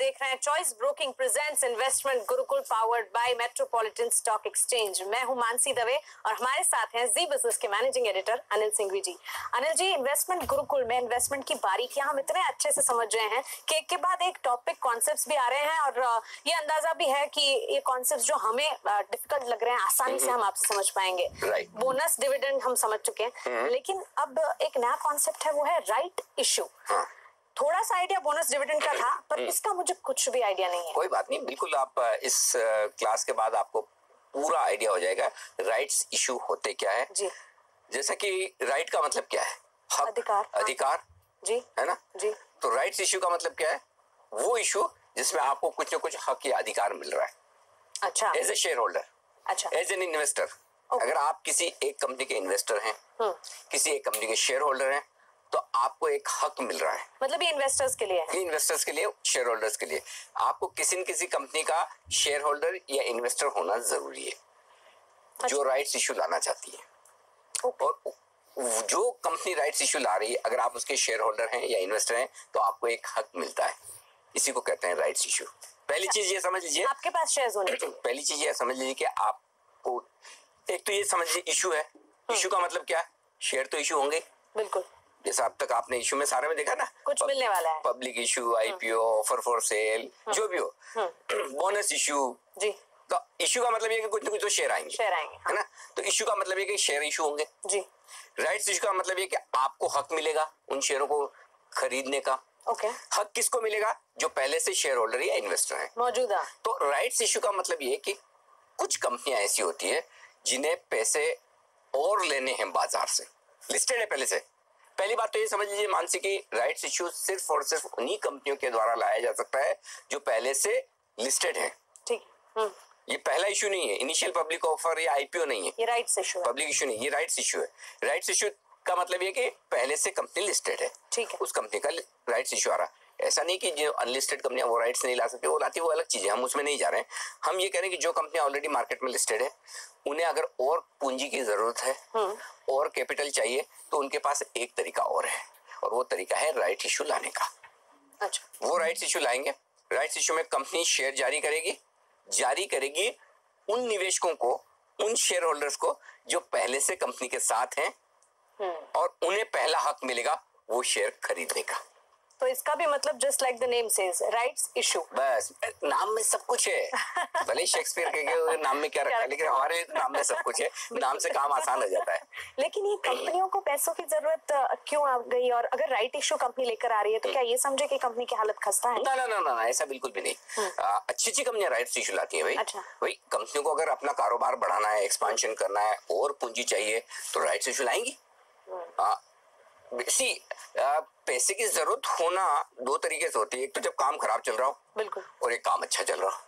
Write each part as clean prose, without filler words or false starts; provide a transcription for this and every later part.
देख रहे हैं choice broking presents investment Gurukul powered by metropolitan stock exchange. मैं हूं मानसी दवे और हमारे साथ हैं जी बिजनेस के मैनेजिंग एडिटर अनिल सिंघवी जी। अनिल जी, इन्वेस्टमेंट गुरुकुल में इन्वेस्टमेंट की बारीकियां हम इतने अच्छे से समझ रहे हैं कि एक के बाद एक टॉपिक कॉन्सेप्ट्स भी आ रहे हैं और ये अंदाजा भी है कि ये कॉन्सेप्ट्स जो हमें डिफिकल्ट लग रहे हैं आसानी से हम आपसे समझ पाएंगे। बोनस डिविडेंड हम समझ चुके हैं, लेकिन अब एक नया कॉन्सेप्ट है, वो है राइट इश्यू। थोड़ा सा आइडिया बोनस डिविडेंड का था, पर इसका मुझे कुछ भी आइडिया नहीं है। कोई बात नहीं, बिल्कुल आप इस क्लास के बाद आपको पूरा आइडिया हो जाएगा राइट्स इशू होते क्या है जी। जैसा कि राइट का मतलब क्या है? हक, अधिकार। अधिकार जी, है ना जी। तो राइट्स इशू का मतलब क्या है? वो इशू जिसमें आपको कुछ न कुछ हक या अधिकार मिल रहा है। अच्छा। एज ए शेयर होल्डर, अच्छा, एज एन इन्वेस्टर। अगर आप किसी एक कंपनी के इन्वेस्टर हैं, किसी एक कंपनी के शेयर होल्डर हैं, तो आपको एक हक मिल रहा है। मतलब ये इन्वेस्टर्स के लिए है? इन्वेस्टर्स के लिए, शेयर होल्डर्स के लिए आपको किसी न किसी कंपनी का शेयर होल्डर या इन्वेस्टर होना जरूरी है। अच्छा। जो राइट्स इशू लाना चाहती है। और जो कंपनी राइट्स इशू ला रही है, अगर आप उसके शेयर होल्डर हैं या इन्वेस्टर हैं, तो आपको एक हक मिलता है। इसी को कहते हैं राइट्स इशू। पहली चीज ये समझ लीजिए, आपके पास शेयर्स होने चाहिए। पहली चीज ये समझ लीजिए कि आपको एक तो ये समझ लीजिए इशू है। इशू का मतलब क्या है? शेयर तो इशू होंगे। बिल्कुल। जैसा अब तक आपने इशू में सारे में देखा ना, कुछ मिलने वाला है। Public issue, IPO, offer for sale, जो भी हो, बोनस इशू जी। तो इशू का मतलब ये कि कुछ न कुछ तो शेयर आएंगे, है ना? तो इशू का मतलब ये कि शेयर इशू होंगे जी। राइट्स इशू का मतलब ये कि आपको हक मिलेगा उन शेयरों को खरीदने का। ओके। हक किसको मिलेगा? जो पहले से शेयर होल्डर या इन्वेस्टर है मौजूदा। तो राइट्स इशू का मतलब ये कि कुछ कंपनियां ऐसी होती है जिन्हें पैसे और लेने हैं बाजार से, लिस्टेड है पहले से। पहली बात तो ये समझ लीजिए मानसी की राइट्स इशू सिर्फ और सिर्फ उन्हीं कंपनियों के द्वारा लाया जा सकता है जो पहले से लिस्टेड है। ठीक। ये पहला इशू नहीं है, इनिशियल पब्लिक ऑफर या आईपीओ नहीं है, ये राइट्स इशू है। पब्लिक इशू नहीं, ये राइट्स इशू है। राइट्स इशू का मतलब ये कि पहले से कंपनी लिस्टेड है, ठीक है, उस कंपनी का राइट्स इशू आ रहा है। ऐसा नहीं कि जो अनलिस्टेड कंपनियां वो राइट्स नहीं ला सकती, वो लाती, वो अलग चीज है, हम उसमें नहीं जा रहे हैं। हम ये कह रहे हैं कि जो कंपनियां ऑलरेडी मार्केट में लिस्टेड है, उन्हें अगर और पूंजी की जरूरत है और कैपिटल चाहिए, तो उनके पास एक तरीका और है, और वो तरीका है राइट इशू लाने का। अच्छा। वो राइट्स इशू लाएंगे। राइट्स इशू में कंपनी शेयर जारी करेगी उन निवेशकों को, उन शेयर होल्डर्स को जो पहले से कंपनी के साथ हैं, और उन्हें पहला हक मिलेगा वो शेयर खरीदने का। तो इसका भी मतलब just like the name says rights issue, बस नाम में सब कुछ है। भले शेक्सपियर के नाम में क्या रखा है, लेकिन हमारे नाम में सब कुछ है। नाम से काम आसान हो जाता है। लेकिन ये कंपनियों को पैसों की जरूरत क्यों आ गई? और अगर राइट इशू कंपनी लेकर आ रही है तो क्या ये समझे कि कंपनी की हालत खस्ता है? ना, ऐसा बिल्कुल भी नहीं। अच्छी कंपनियां राइट्स इशू लाती है भाई। अच्छा। भाई कंपनियों को अगर अपना कारोबार बढ़ाना है, एक्सपांशन करना है और पूंजी चाहिए, तो राइट्स इशू लाएंगी। पैसे की जरूरत होना दो तरीके से होती है। एक तो जब काम खराब चल रहा हो, बिल्कुल, और एक काम अच्छा चल रहा हो,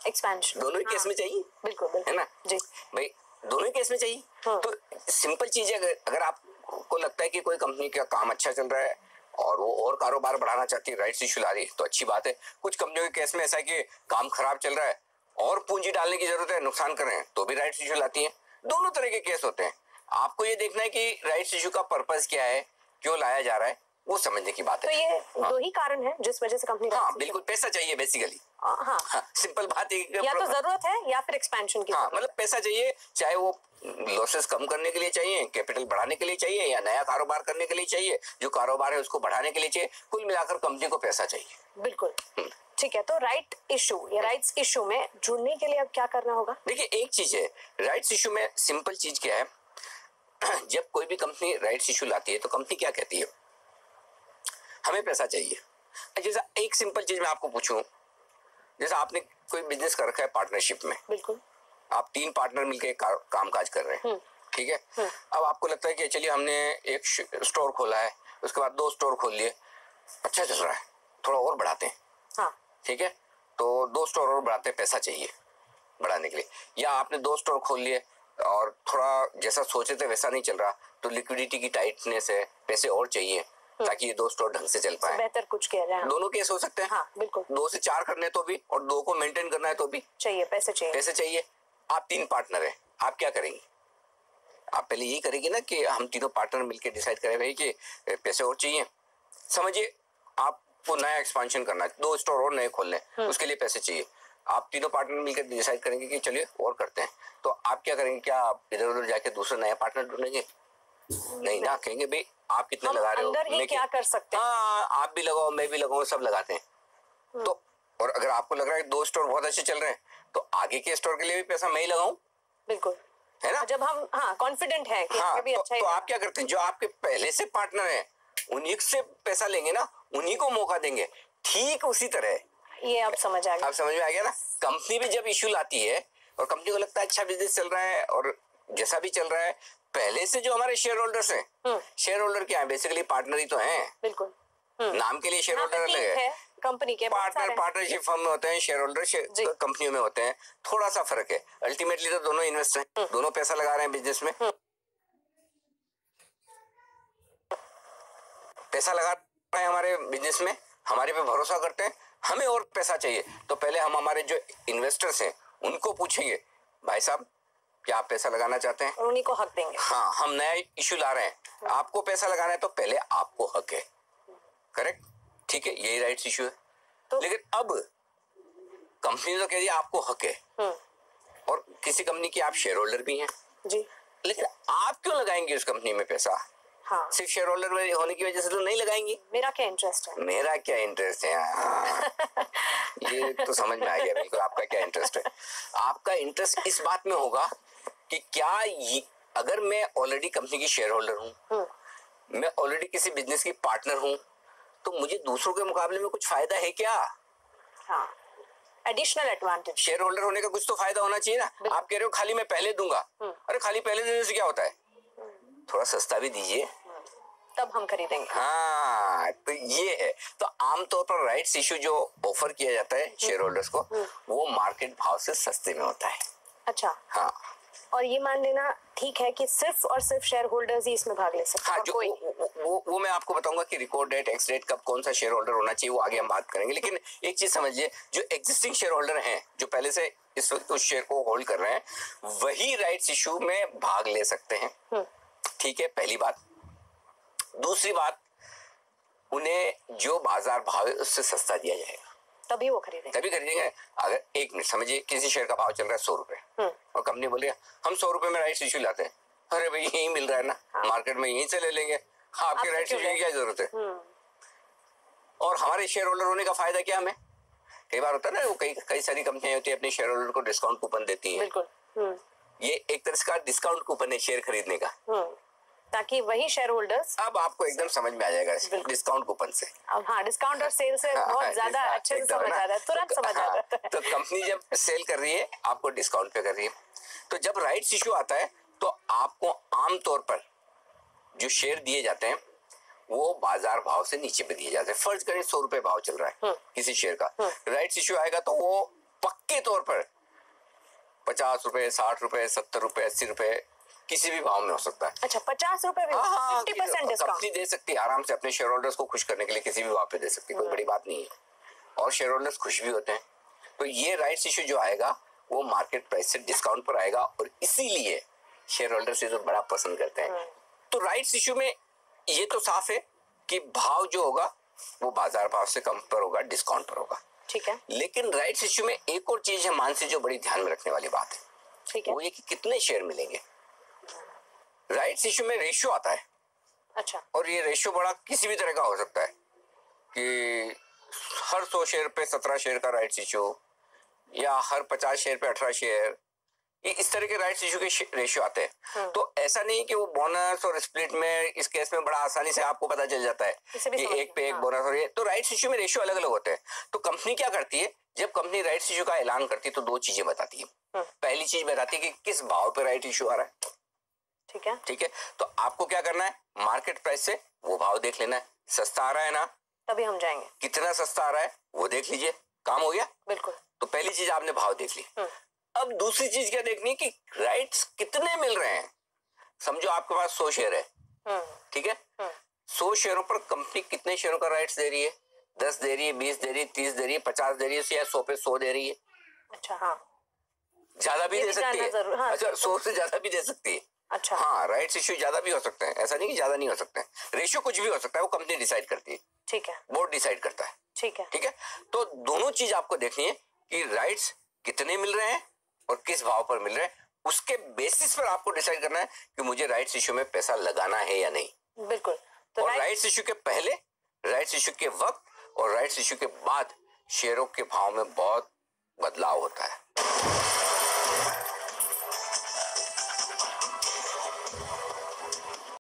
एक्सपेंशन। दोनों ही केस में चाहिए, बिल्कुल, है ना जी भाई, दोनों ही केस में चाहिए। तो सिंपल चीज है, अगर आपको लगता है कि कोई कंपनी का काम अच्छा चल रहा है और वो और कारोबार बढ़ाना चाहती है, राइट्स इशू ला रही है, तो अच्छी बात है। कुछ कंपनियों के केस में ऐसा है कि काम खराब चल रहा है और पूंजी डालने की जरूरत है, नुकसान कर रहे हैं, तो भी राइट्स इशू लाती है। दोनों तरह के केस होते हैं। आपको ये देखना है कि राइट्स इशू का पर्पस क्या है, क्यों लाया जा रहा है, वो समझने की बात है। तो ये दो ही कारण है जिस वजह से कंपनी, हाँ बिल्कुल, पैसा चाहिए बेसिकली। हाँ, सिंपल बात है, या तो जरूरत है या फिर एक्सपेंशन की। हाँ, मतलब पैसा चाहिए, चाहे वो लॉसेस कम करने के लिए चाहिए, कैपिटल बढ़ाने के लिए चाहिए, या नया कारोबार करने के लिए चाहिए, जो कारोबार है उसको बढ़ाने के लिए चाहिए। कुल मिलाकर कंपनी को पैसा चाहिए। बिल्कुल ठीक है। तो राइट इशू या राइट्स इशू में जुड़ने के लिए अब क्या करना होगा? देखिए, एक चीज है, राइट्स इशू में सिंपल चीज क्या है, जब कोई भी कंपनी राइट्स इशू लाती है तो कंपनी क्या कहती है, हमें पैसा चाहिए। जैसा एक सिंपल चीज मैं आपको पूछूं, जैसा आपने कोई बिजनेस कर रखा है पार्टनरशिप में, बिल्कुल, आप 3 पार्टनर मिलकर काम काज कर रहे हैं, ठीक है। अब आपको लगता है कि चलिए हमने एक स्टोर खोला है, उसके बाद 2 स्टोर खोल लिए, अच्छा चल रहा है, थोड़ा और बढ़ाते हैं, हाँ ठीक है, तो 2 स्टोर और बढ़ाते हैं, पैसा चाहिए बढ़ाने के लिए। या आपने 2 स्टोर खोल लिए और थोड़ा जैसा सोचे थे वैसा नहीं चल रहा, तो लिक्विडिटी की टाइटनेस है, पैसे और चाहिए ताकि ये 2 स्टोर ढंग से चल पाए, बेहतर कुछ किया जाए। दोनों केस हो सकते हैं, हाँ बिल्कुल। 2 से 4 करने तो भी, और 2 को मेंटेन करना है तो भी चाहिए, पैसे चाहिए। आप 3 पार्टनर हैं, आप क्या करेंगे? आप पहले यही करेंगे ना कि हम तीनों पार्टनर मिलकर डिसाइड करें भाई कि पैसे और चाहिए। समझिए आप आपको नया एक्सपेंशन करना है, 2 स्टोर और नए खोलने, उसके लिए पैसे चाहिए। आप तीनों पार्टनर मिलकर डिसाइड करेंगे कि चलिए और करते हैं, तो आप क्या करेंगे? क्या आप इधर उधर जाके दूसरा नया पार्टनर ढूंढेंगे? नहीं ना, कहेंगे भाई आप कितने लगा रहे हो, मैं क्या कर सकते हैं? हाँ, आप भी लगाओ, मैं भी लगाऊं, सब लगाते हैं। तो और अगर आपको लग रहा है 2 स्टोर बहुत अच्छे चल रहे हैं, तो आगे के स्टोर के लिए भी पैसा मैं ही लगाऊं, बिल्कुल, है ना? जब हम कॉन्फिडेंट है कि हाँ, भी अच्छा तो आप क्या करते हैं? जो आपके पहले से पार्टनर हैं उन्हीं से पैसा लेंगे ना, उन्हीं को मौका देंगे। ठीक उसी तरह ये आप समझ आ गया, आप समझ में आ गया ना? कंपनी भी जब इश्यू लाती है और कंपनी को लगता है अच्छा बिजनेस चल रहा है और जैसा भी चल रहा है, पहले से जो हमारे शेयर होल्डर्स हैं, शेयर होल्डर क्या है? बेसिकली पार्टनर ही तो हैं। बिल्कुल, नाम के लिए शेयर होल्डर अलग है, कंपनी के पार्टनरशिप फर्म में होते हैं, शेयर होल्डर कंपनियों में होते हैं, थोड़ा सा फर्क है। अल्टीमेटली तो दोनों इन्वेस्टर हैं, दोनों पैसा लगा रहे हैं बिजनेस में, पैसा लगा रहे हैं हमारे बिजनेस में, हमारे पे भरोसा करते हैं, हमें और पैसा चाहिए, तो पहले हम हमारे जो इन्वेस्टर्स हैं उनको पूछेंगे, भाई साहब क्या आप पैसा लगाना चाहते हैं? और उन्हीं को हक देंगे। हाँ, हम नया इशू ला रहे हैं, आपको पैसा लगाना है तो पहले आपको हक है। करेक्ट, ठीक है, यही राइट्स इशू है। तो लेकिन अब कंपनी तो कह रही है आपको हक है, और किसी कंपनी की आप शेयर होल्डर भी हैं जी, लेकिन आप क्यों लगाएंगे उस कंपनी में पैसा? हाँ, सिर्फ शेयर होल्डर होने की वजह से तो नहीं लगाएंगी। मेरा क्या इंटरेस्ट है? मेरा क्या इंटरेस्ट है? ये तो समझ में आ गया बिल्कुल, आपका क्या इंटरेस्ट है। आपका इंटरेस्ट इस बात में होगा कि क्या अगर मैं ऑलरेडी कंपनी की शेयर होल्डर हूँ, मैं ऑलरेडी किसी बिजनेस की पार्टनर हूँ, तो मुझे दूसरों के मुकाबले में कुछ फायदा है क्या? हाँ, एडिशनल एडवांटेज। शेयर होल्डर होने का कुछ तो फायदा होना चाहिए ना। आप कह रहे हो खाली मैं पहले दूंगा, अरे खाली पहले देने से क्या होता है? थोड़ा सस्ता भी दीजिए, तब हम खरीदेंगे। हाँ, तो ये है। तो आमतौर पर राइट्स इशू जो ऑफर किया जाता है शेयर होल्डर्स को, वो मार्केट भाव से सस्ते में होता है। अच्छा, हाँ, और ये मान लेना ठीक है कि सिर्फ और सिर्फ शेयर होल्डर्स ही इसमें भाग ले सकते हैं। हाँ, जो वो मैं आपको बताऊंगा कि रिकॉर्ड डेट, एक्स डेट, कब कौन सा शेयर होल्डर होना चाहिए, वो आगे हम बात करेंगे। लेकिन एक चीज समझिए, जो एग्जिस्टिंग शेयर होल्डर हैं, जो पहले से इस वक्त उस शेयर को होल्ड कर रहे हैं, वही राइट्स इशू में भाग ले सकते हैं। ठीक है, पहली बात। दूसरी बात, उन्हें जो बाजार भाव है उससे सस्ता दिया जाएगा, तभी वो खरीदेंगे, तभी खरीदेंगे। अगर एक मिनट समझिए, किसी शेयर का भाव चल रहा है 100 रुपए और कंपनी बोले हम 100 रुपए में राइट्स इशू लाते हैं, अरे भाई यही मिल रहा है ना, मार्केट में यहीं से ले लेंगे, हाँ, आपके राइट्स इशू की क्या जरूरत है? और हमारे शेयर होल्डर होने का फायदा क्या हमें? कई बार होता है ना, वो कई सारी कंपनियां होती है अपने शेयर होल्डर को डिस्काउंट कूपन देती है। ये एक तरह का डिस्काउंट कूपन है शेयर खरीदने का, ताकि वही शेयर होल्डर्स, अब आपको एकदम समझ में आ जाएगा डिस्काउंट कूपन से। अब हाँ, डिस्काउंट और सेल से बहुत ज्यादा अच्छे से समझ आ रहा है, तुरंत समझ आ जाता है। तो कंपनी जब सेल कर रही है आपको डिस्काउंट पे कर रही है, तो जब राइट्स इशू आता है तो आपको आमतौर पर जो शेयर दिए जाते हैं वो बाजार भाव से नीचे पे दिए जाते हैं। फर्ज करें 100 रुपए भाव चल रहा है किसी शेयर का, राइट्स इशू आएगा तो वो पक्के तौर पर 50 रुपए, 60 रुपए, 70 रुपए, 80 रुपए किसी भी भाव में हो सकता है। अच्छा, 50 रुपए भी? 50% डिस्काउंट कंपनी दे सकती है आराम से अपने शेयर होल्डर्स को खुश करने के लिए, किसी भी भाव पे दे सकती है, कोई बड़ी बात नहीं है, और शेयर होल्डर्स खुश भी होते हैं। तो ये राइट्स इशू जो आएगा वो मार्केट प्राइस से डिस्काउंट पर आएगा, और इसीलिए शेयर होल्डर्स इसे बड़ा पसंद करते हैं। तो राइट्स इशू में ये तो साफ है कि भाव जो होगा वो बाजार भाव से कम पर होगा, डिस्काउंट पर होगा, ठीक है। लेकिन राइट्स इशू में एक और चीज है मानसी, जो बड़ी ध्यान में रखने वाली बात है, ठीक है, वो ये कि कितने शेयर मिलेंगे। राइट्स इशू में रेशियो आता है। अच्छा, और ये रेशियो बड़ा किसी भी तरह का हो सकता है कि हर 100 शेयर पे 17 शेयर का राइट्स इशू, या हर 50 शेयर पे 18 शेयर, ये इस तरह के राइट्स इशू के रेशियो आते हैं। तो ऐसा नहीं कि वो बोनस और स्प्लिट में, इस केस में बड़ा आसानी से आपको पता चल जाता है कि एक पे एक बोनस, और ये तो राइट्स इशू में रेशियो अलग अलग होते हैं। तो कंपनी क्या करती है, जब कंपनी राइट्स इशू का ऐलान करती है तो 2 चीजें बताती है। पहली चीज बताती है कि किस भाव पे राइट इशू आ रहा है, ठीक है, ठीक है। तो आपको क्या करना है, मार्केट प्राइस से वो भाव देख लेना है, सस्ता आ रहा है ना, तभी हम जाएंगे, कितना सस्ता आ रहा है वो देख लीजिए, काम हो गया। बिल्कुल। तो पहली चीज आपने भाव देख ली। अब दूसरी चीज क्या देखनी है कि राइट्स कितने मिल रहे हैं। समझो आपके पास 100 शेयर है, ठीक है, 100 शेयरों पर कंपनी कितने शेयरों का राइट्स दे रही है? 10 दे रही है, 20 दे रही है, 30 दे रही है, 50 दे रही है, या 100 पे 100 दे रही है। अच्छा, हाँ, ज्यादा भी दे सकती है। हाँ, अच्छा, 100 से ज्यादा भी दे सकती है। अच्छा, हाँ, राइट्स इशू ज्यादा भी हो सकते हैं, ऐसा नहीं कि ज्यादा नहीं हो सकते हैं। रेशियो कुछ भी हो सकता है, वो कंपनी डिसाइड करती है, ठीक है, बोर्ड डिसाइड करता है। ठीक है, ठीक है। तो दोनों चीज आपको देखनी है कि राइट्स कितने मिल रहे हैं और किस भाव पर मिल रहे हैं, उसके बेसिस पर आपको डिसाइड करना है कि मुझे राइट्स इश्यू में पैसा लगाना है या नहीं। बिल्कुल। तो और राइट्स इश्यू के पहले, राइट्स इश्यू के वक्त और राइट्स इश्यू के बाद शेयरों के भाव में बहुत